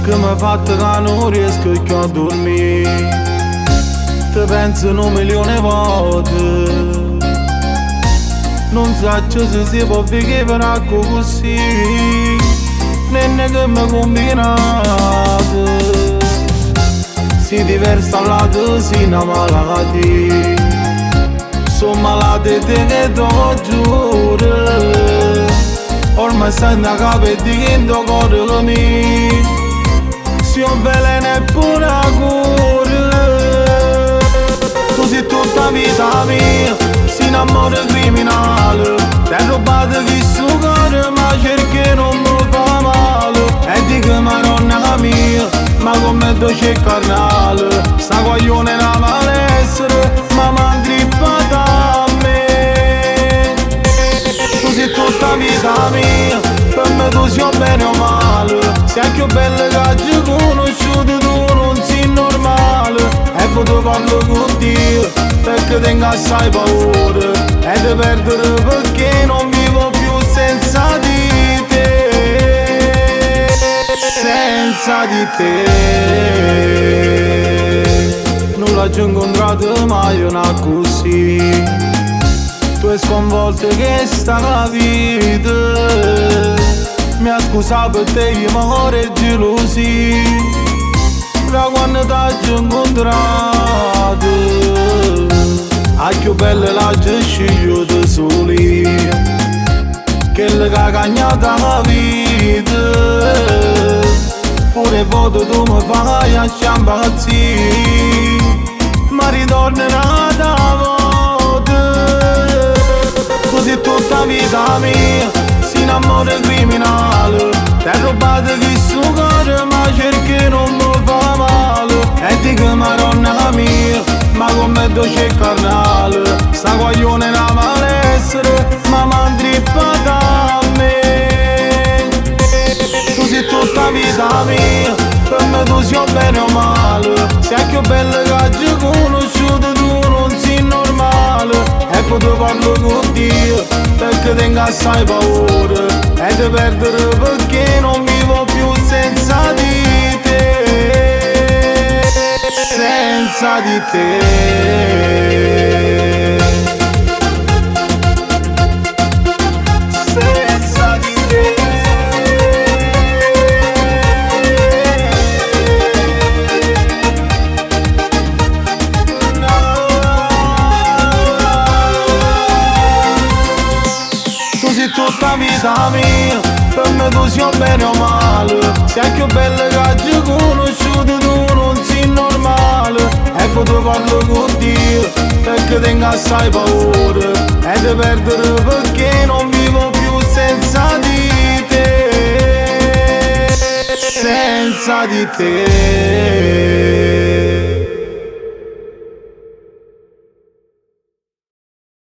che mi ha fatto che non riesco più a dormire. Ti penso un milione di volte, non so se si può vivere così, nenne che mi combinate. Si diversa al lato, si innamorati, sono malati te che ti giuro. Ormai stai da capo e di che non corre me, si ho veleno e pure cura. Tu sei tutta vita mia, si innamora criminale, ti hai rubato chi su cuore ma cerchi non mi fa male. E di che maronna mia, ma come dolce e carnale, sta guaglione è una malessere, ma m'ha drippata a me. Tu sei tutta vita mia, per me tu sia bene o male, sei più bella che ti conosciuto, tu non sei normale. E poi ti parlo con Dio, perché tengo assai paura e di perdere perché non vivo più senza di te. Senza di te non l'ho già incontrato mai una così. Tu hai sconvolto che sta la vita, mi ha scusato per te, io mi corre gelosia. Da quando t'ho incontrato, a più bella la scegliuta soli, che le che ha cagnata la vita. Pure foto tu mi fai a sciampazzire, ma ritornerà da volta. Tu sei tutta vita mia, si innamora criminale, ti hai rubato chi su cuore ma cerchi non mi fa male. E di che maronna mia, ma come dolce e carnale, sta guaglione è una malessere, ma m'ha drippata a me. Tu sei tutta vita mia, per me tu sia bene o male, sei più bella che ti conosciuto, tu non sei normale. E poi ti parlo con Dio, perché tengo assai paura e di perdere perché non vivo più senza di te. Senza di te. Senza di te. No. Tu sei tutta vita mia, per me tu sia bene o male, sei più bella che ti conosciuto, tu non sei normale. E poi ti parlo con Dio, perché tengo assai paura e di perdere perché non vivo più senza di te. Senza di te.